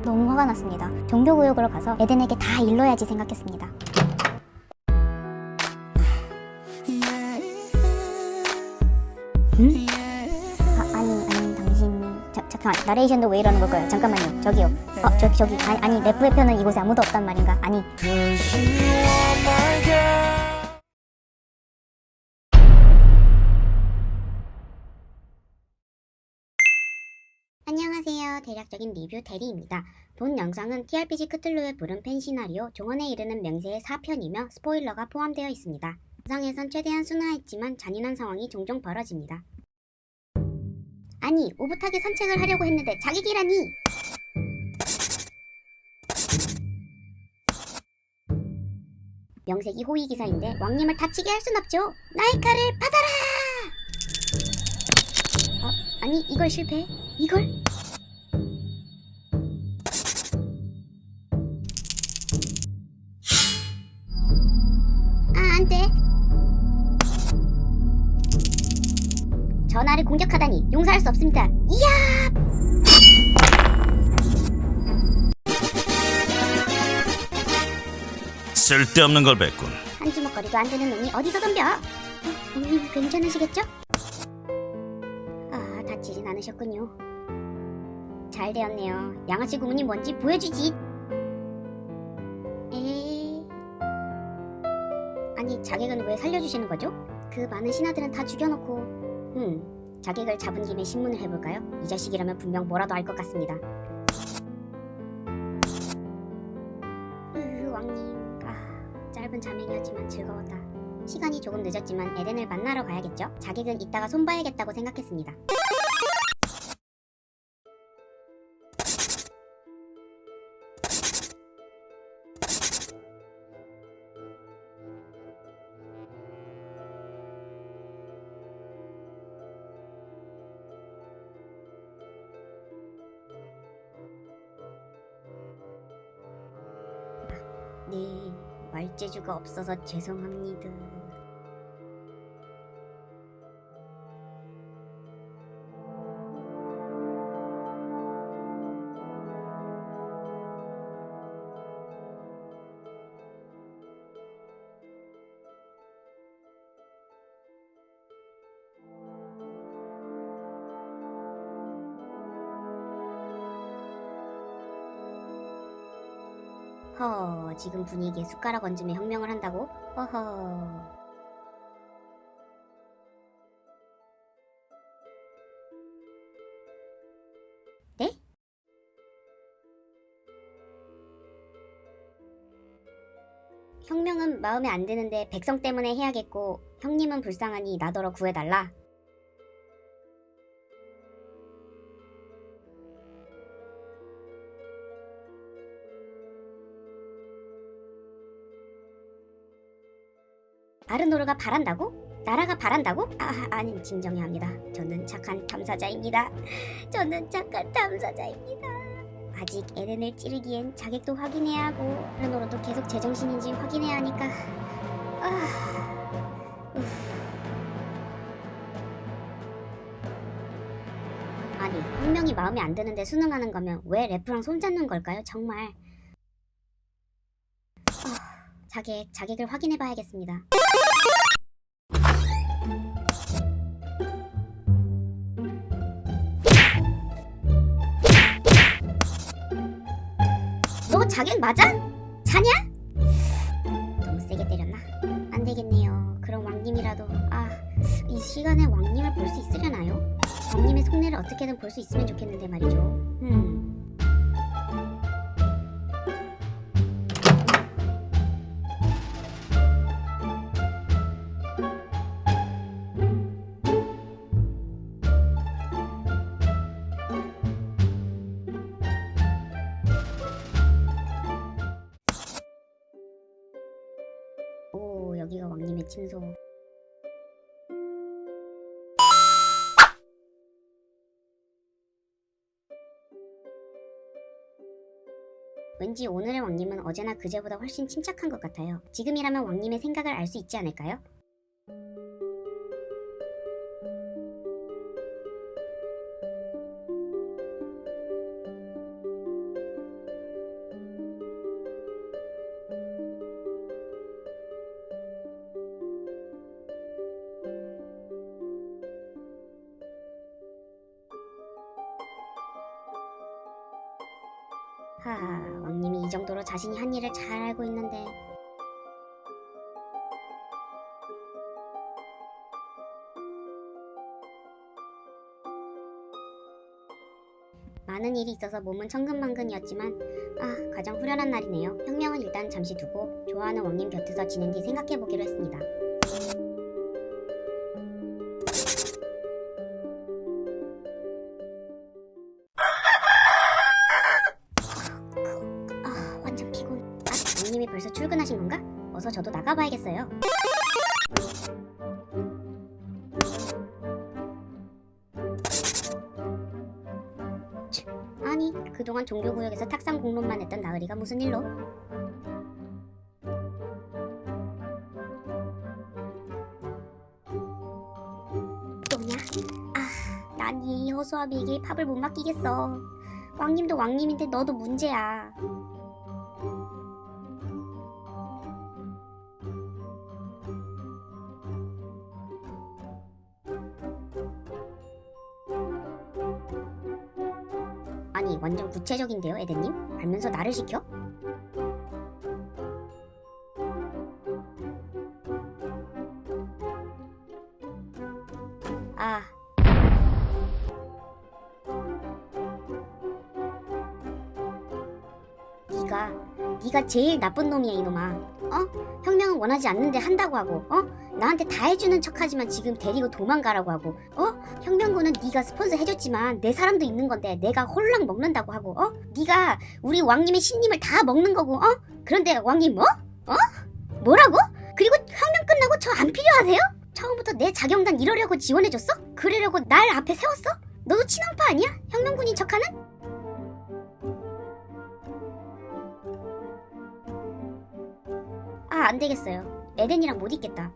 너무 화가 났습니다. 종교구역으로 가서 에덴에게 다 일러야지 생각했습니다. 응? 아니 당신 잠깐만, 나레이션도 왜 이러는 걸까요? 잠깐만요. 저기요. 저기 아니 래프의 편은 이곳에 아무도 없단 말인가? 아니. 안녕하세요. 대략적인 리뷰 대리입니다. 본 영상은 TRPG 크툴루의 부른 팬 시나리오 종언에 이르는 맹세의 4편이며 스포일러가 포함되어 있습니다. 영상에선 최대한 순화했지만 잔인한 상황이 종종 벌어집니다. 아니, 오붓하게 산책을 하려고 했는데 자객이라니! 명색이 호위기사인데 왕님을 다치게 할 순 없죠. 나의 칼을 받아라! 아니 이걸 실패해? 이걸? 안돼! 전하를 공격하다니 용서할 수 없습니다. 이야! 쓸데없는 걸 뱉군. 한 주먹거리도 안 되는 놈이 어디서 덤벼? 형님 괜찮으시겠죠? 다치진 않으셨군요. 잘 되었네요. 양아치 구문이 뭔지 보여주지. 아니 자객은 왜 살려주시는 거죠? 그 많은 신하들은 다 죽여놓고 자객을 잡은 김에 신문을 해볼까요? 이 자식이라면 분명 뭐라도 알 것 같습니다. 왕님, 짧은 자맹이었지만 즐거웠다. 시간이 조금 늦었지만 에덴을 만나러 가야겠죠? 자객은 이따가 손봐야겠다고 생각했습니다. 네, 말재주가 없어서 죄송합니다. 지금 분위기에 숟가락 얹으며 혁명을 한다고? 네? 혁명은 마음에 안 드는데 백성 때문에 해야겠고 형님은 불쌍하니 나더러 구해달라. 아르노르가 바란다고? 나라가 바란다고? 아니 진정해야 합니다. 저는 착한 탐사자입니다. 아직 에덴을 찌르기엔 자객도 확인해야 하고 아르노르도 계속 제정신인지 확인해야 하니까 아니 혁명이 마음에 안 드는데 순응하는 거면 왜 래프랑 손잡는 걸까요? 정말 자객을 확인해봐야겠습니다. 너 자객 맞아? 자냐? 너무 세게 때렸나? 안 되겠네요. 그럼 왕님이라도 이 시간에 왕님을 볼 수 있으려나요? 왕님의 속내를 어떻게든 볼 수 있으면 좋겠는데 말이죠. 여기가 왕님의 침소. 왠지 오늘의 왕님은 어제나 그제보다 훨씬 침착한 것 같아요. 지금이라면 왕님의 생각을 알 수 있지 않을까요? 하하, 왕님이 이 정도로 자신이 한 일을 잘 알고 있는데. 많은 일이 있어서 몸은 천근만근이었지만 가장 후련한 날이네요. 혁명은 일단 잠시 두고 좋아하는 왕님 곁에서 지낸 뒤 생각해보기로 했습니다. 완전 피곤. 왕님이 벌써 출근하신 건가? 어서 저도 나가봐야겠어요. 아니, 그동안 종교구역에서 탁상 공론만 했던 나으리가 무슨 일로? 또냐? 난 이 허수아비에게 밥을 못 맡기겠어. 왕님도 왕님인데 너도 문제야. 아니, 완전 구체적인데요, 에덴님? 알면서 나를 시켜? 네가 제일 나쁜 놈이야, 이놈아. 혁명은 원하지 않는데 한다고 하고, 나한테 다 해주는 척하지만 지금 데리고 도망가라고 하고, 혁명군은 네가 스폰서 해줬지만 내 사람도 있는 건데 내가 홀랑 먹는다고 하고, 네가 우리 왕님의 신님을 다 먹는 거고, 그런데 왕님 뭐? 뭐라고? 그리고 혁명 끝나고 저 안 필요하세요? 처음부터 내 자경단 이러려고 지원해줬어? 그러려고 날 앞에 세웠어? 너도 친왕파 아니야? 혁명군인 척하는? 안 되겠어요. 에덴이랑 못 있겠다.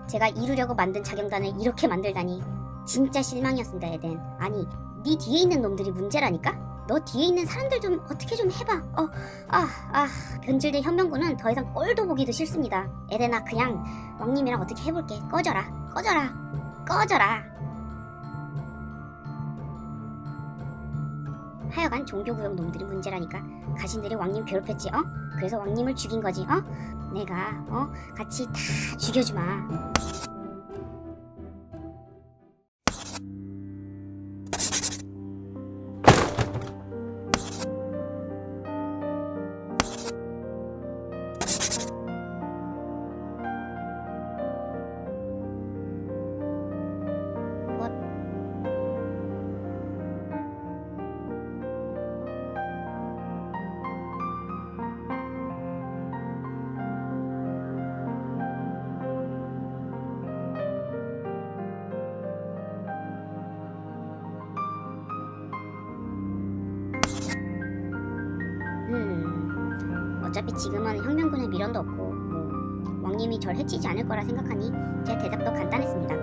제가 이루려고 만든 자경단을 이렇게 만들다니 진짜 실망이었습니다, 에덴. 아니, 네 뒤에 있는 놈들이 문제라니까? 너 뒤에 있는 사람들 좀 어떻게 좀 해봐. 변질된 혁명군은 더 이상 꼴도 보기도 싫습니다. 에덴아, 그냥 왕님이랑 어떻게 해볼게. 꺼져라. 하여간 종교구역 놈들이 문제라니까. 가신들이 왕님 괴롭혔지, 그래서 왕님을 죽인 거지, 내가, 같이 다 죽여주마. 어차피 지금은 혁명군의 미련도 없고 왕님이 절 해치지 않을 거라 생각하니 제 대답도 간단했습니다.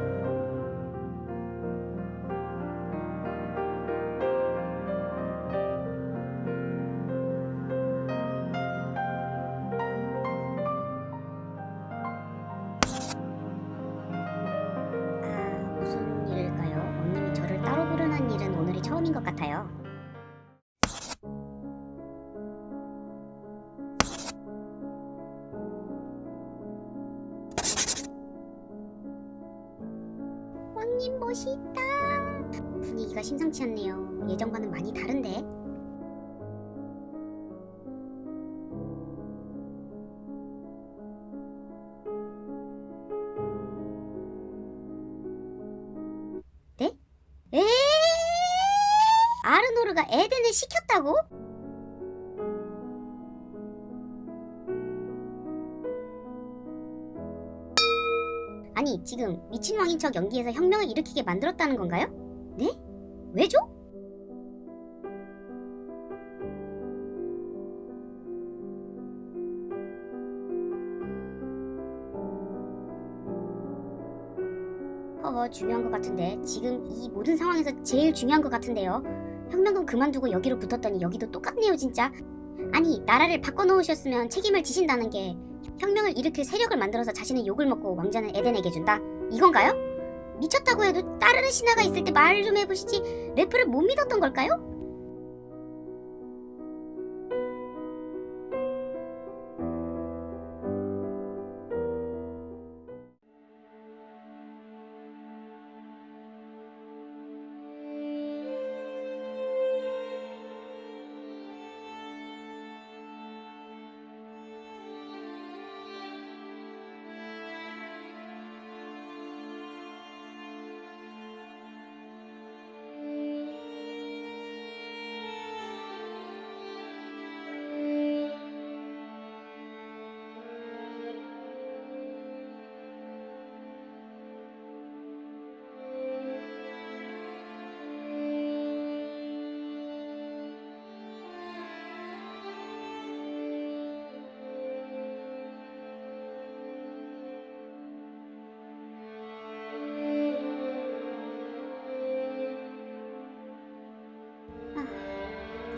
무슨 일일까요? 왕님이 저를 따로 부르는 일은 오늘이 처음인 것 같아요. 왕님 멋있다. 분위기가 심상치 않네요. 예전과는 많이 다른데. 네? 아르노르가 에덴을 시켰다고? 아니, 지금 미친 왕인 척 연기해서 혁명을 일으키게 만들었다는 건가요? 네? 왜죠? 중요한 것 같은데. 지금 이 모든 상황에서 제일 중요한 것 같은데요. 혁명은 그만두고 여기로 붙었더니 여기도 똑같네요, 진짜. 아니, 나라를 바꿔놓으셨으면 책임을 지신다는 게 혁명을 일으킬 세력을 만들어서 자신의 욕을 먹고 왕자는 에덴에게 준다. 이건가요? 미쳤다고 해도 따르는 신하가 있을 때 말 좀 해보시지 래프를 못 믿었던 걸까요?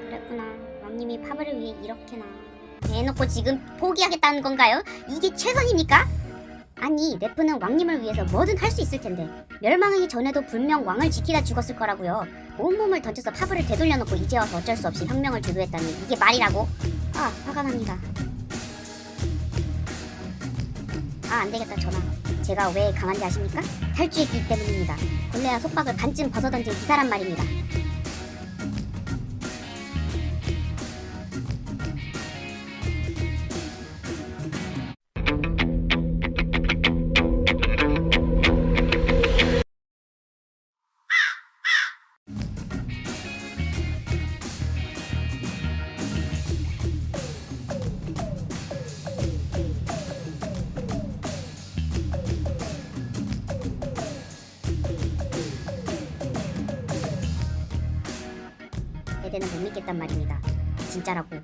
그랬구나. 왕님이 파벌을 위해 이렇게나 대놓고 지금 포기하겠다는 건가요? 이게 최선입니까? 아니 래프는 왕님을 위해서 뭐든 할 수 있을 텐데 멸망하기 전에도 분명 왕을 지키다 죽었을 거라고요. 온몸을 던져서 파벌을 되돌려놓고 이제 와서 어쩔 수 없이 혁명을 주도했다니 이게 말이라고? 아 화가 납니다. 아 안되겠다 전화. 제가 왜 강한지 아십니까? 탈주했기 때문입니다. 본래야 속박을 반쯤 벗어던진 이 사람 말입니다. 에덴은 못 믿겠단 말입니다. 진짜라고.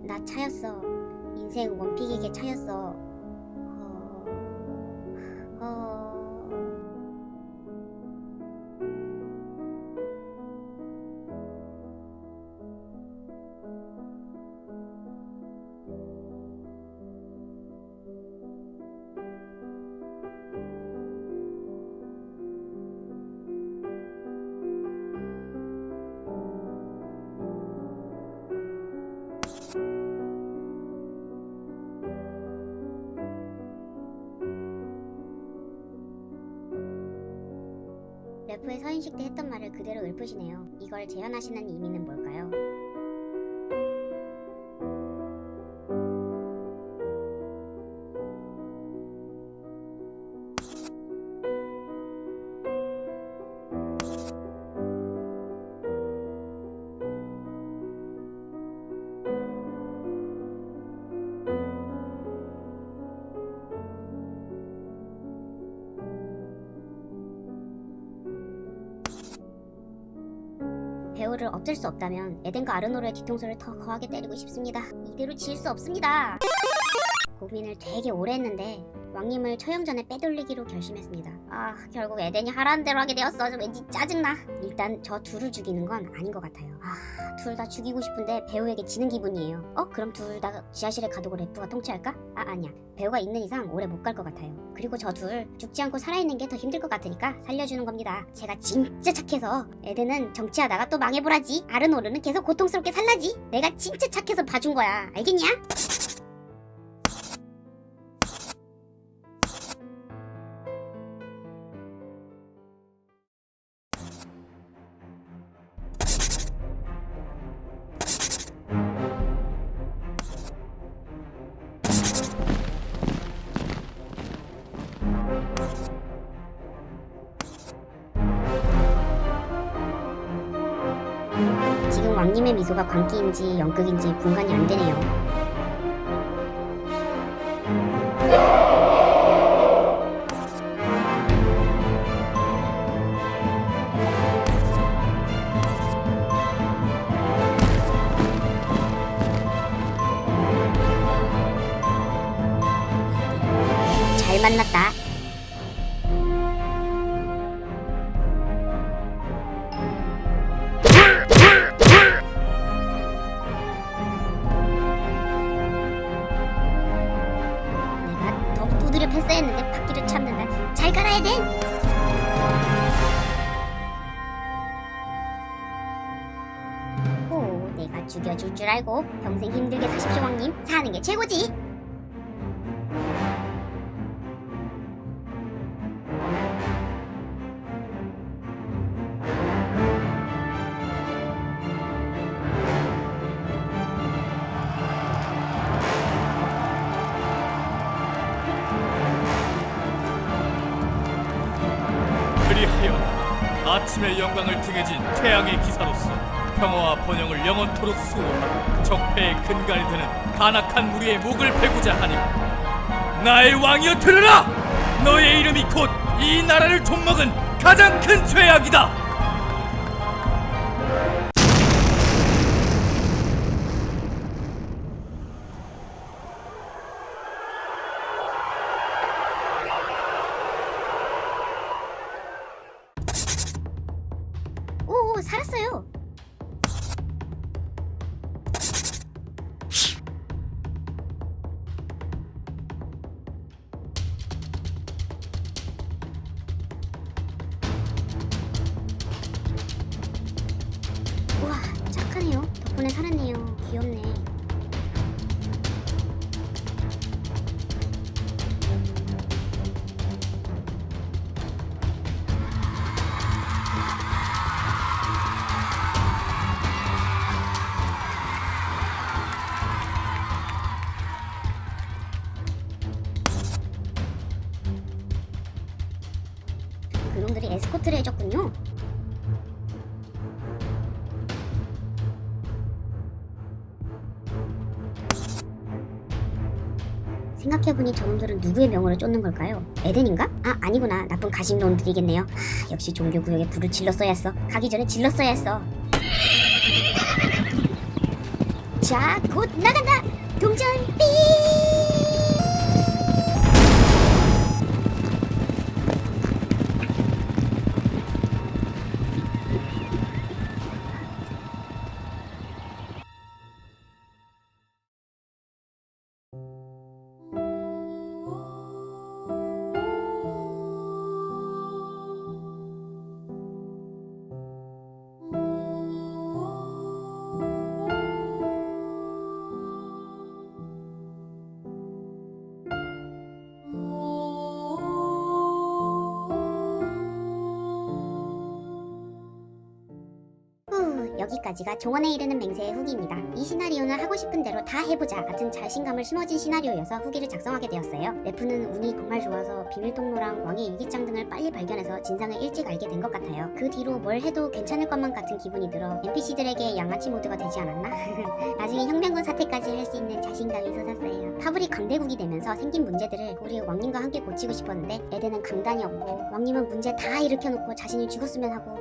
나 차였어. 인생 원픽에게 차였어. 래프의 서인식 때 했던 말을 그대로 읊으시네요. 이걸 재현하시는 의미는 뭘까요? 배우를 없앨 수 없다면 에덴과 아르노르의 뒤통수를 더 거하게 때리고 싶습니다. 이대로 지을 수 없습니다. 고민을 되게 오래 했는데 왕님을 처형전에 빼돌리기로 결심했습니다. 아 결국 에덴이 하라는 대로 하게 되었어. 좀 왠지 짜증나. 일단 저 둘을 죽이는 건 아닌 것 같아요. 둘 다 죽이고 싶은데 배우에게 지는 기분이에요. 그럼 둘 다 지하실에 가두고 래프가 통치할까? 아니야. 배우가 있는 이상 오래 못 갈 것 같아요. 그리고 저 둘 죽지 않고 살아있는 게 더 힘들 것 같으니까 살려주는 겁니다. 제가 진짜 착해서 에덴은 정치하다가 또 망해보라지. 아르노르는 계속 고통스럽게 살라지. 내가 진짜 착해서 봐준 거야. 알겠냐? 지금 왕님의 미소가 광기인지 연극인지 분간이 안 되네요. 잘 만났다. 내가 더 두드려 팼어야 했는데 바퀴를 참는다. 잘 갈아야 돼. 오, 내가 죽여줄 줄 알고 평생 힘들게 사십시오 왕님. 사는 게 최고지. 그리하여 아침의 영광을 등에 진 태양의 기사로서 평화와 번영을 영원토록 수호하고 적폐의 근간이 되는 간악한 무리의 목을 베고자 하니 나의 왕이여 들으라! 너의 이름이 곧 이 나라를 좀먹은 가장 큰 죄악이다! 오, 살았어요. 우와, 착하네요. 덕분에 살았네요. 귀엽네. 그놈들이 에스코트를 해줬군요. 생각해보니 저놈들은 누구의 명으로 쫓는 걸까요? 에덴인가? 아, 아니구나. 나쁜 가식놈들이겠네요. 역시 종교구역에 불을 질렀어야 했어. 가기 전에 질렀어야 했어. 자, 곧 나간다. 동전 삐. 여기까지가 종언에 이르는 맹세의 후기입니다. 이 시나리오는 하고 싶은 대로 다 해보자 같은 자신감을 심어진 시나리오여서 후기를 작성하게 되었어요. 레프는 운이 정말 좋아서 비밀통로랑 왕의 일기장 등을 빨리 발견해서 진상을 일찍 알게 된 것 같아요. 그 뒤로 뭘 해도 괜찮을 것만 같은 기분이 들어 NPC들에게 양아치 모드가 되지 않았나? 나중에 혁명군 사태까지 할 수 있는 자신감이 솟았어요. 파블이 강대국이 되면서 생긴 문제들을 우리 왕님과 함께 고치고 싶었는데 에덴은 강단이 없고 왕님은 문제 다 일으켜놓고 자신이 죽었으면 하고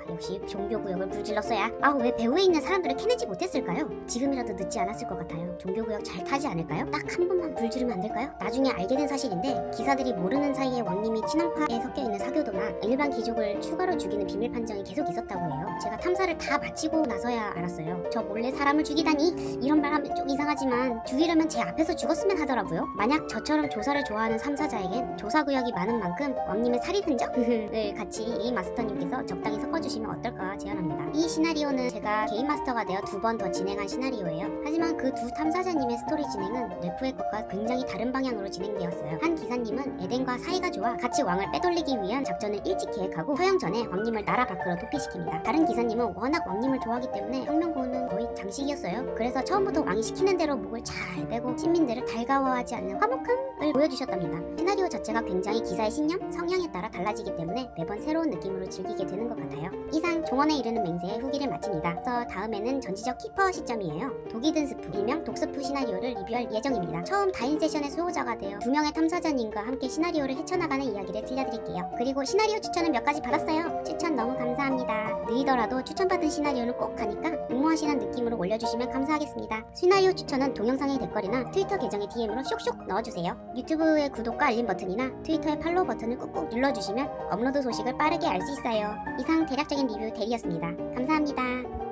역시 종교구역을 불질렀어야. 왜 배후에 있는 사람들을 캐내지 못했을까요? 지금이라도 늦지 않았을 것 같아요. 종교구역 잘 타지 않을까요? 딱 한 번만 불 지르면 안 될까요? 나중에 알게 된 사실인데 기사들이 모르는 사이에 왕님이 친왕파에 섞여있는 사교도나 일반 귀족을 추가로 죽이는 비밀 판정이 계속 있었다고 해요. 제가 탐사를 다 마치고 나서야 알았어요. 저 몰래 사람을 죽이다니. 이런 말 하면 좀 이상하지만 죽이려면 제 앞에서 죽었으면 하더라고요. 만약 저처럼 조사를 좋아하는 삼사자에겐 조사구역이 많은 만큼 왕님의 살인 흔적을 같이 게임 마스터님께서 적당히 섞어주시면 어떨까 제안합니다. 이 시나리오는 제가 게임 마스터가 되어 2번 더 진행한 시나리오예요. 하지만 그 두 탐사자님의 스토리 진행은 레프의 것과 굉장히 다른 방향으로 진행되었어요. 한 기사님은 에덴과 사이가 좋아 같이 왕을 빼돌리기 위한 작전을 일찍 계획하고 서영 전에 왕님을 나라 밖으로 도피시킵니다. 다른 기사님은 워낙 왕님을 좋아하기 때문에 혁명군은 거의 장식이었어요. 그래서 처음부터 왕이 시키는 대로 목을 잘 빼고 시민들을 달가워하지 않는 화목함을 보여주셨답니다. 시나리오 자체가 굉장히 기사의 신념, 성향에 따라 달라지기 때문에 매번 새로운 느낌으로 즐기게 되는 것 같아요. 이상 종언에 이르는 맹세의 후기를 마칩니다. 그래서 다음에는 전지적 키퍼 시점이에요. 독이 든 스프, 일명 독스프 시나리오를 리뷰할 예정입니다. 처음 다인 세션의 수호자가 되어 2명의 탐사자님과 함께 시나리오를 헤쳐나가는 이야기를 들려드릴게요. 그리고 시나리오 추천은 몇 가지 받았어요. 추천 너무 감사합니다. 느리더라도 추천받은 시나리오는 꼭 가니까 응모하시는 느낌으로 올려주시면 감사하겠습니다. 시나리오 추천은 동영상의 댓글이나 트위터 계정의 DM으로 쇽쇽 넣어주세요. 유튜브의 구독과 알림 버튼이나 트위터의 팔로우 버튼을 꾹꾹 눌러주시면 업로드 소식을 빠르게 알 수 있어요. 이상 대략적인 리뷰 대리였습니다. 감사합니다.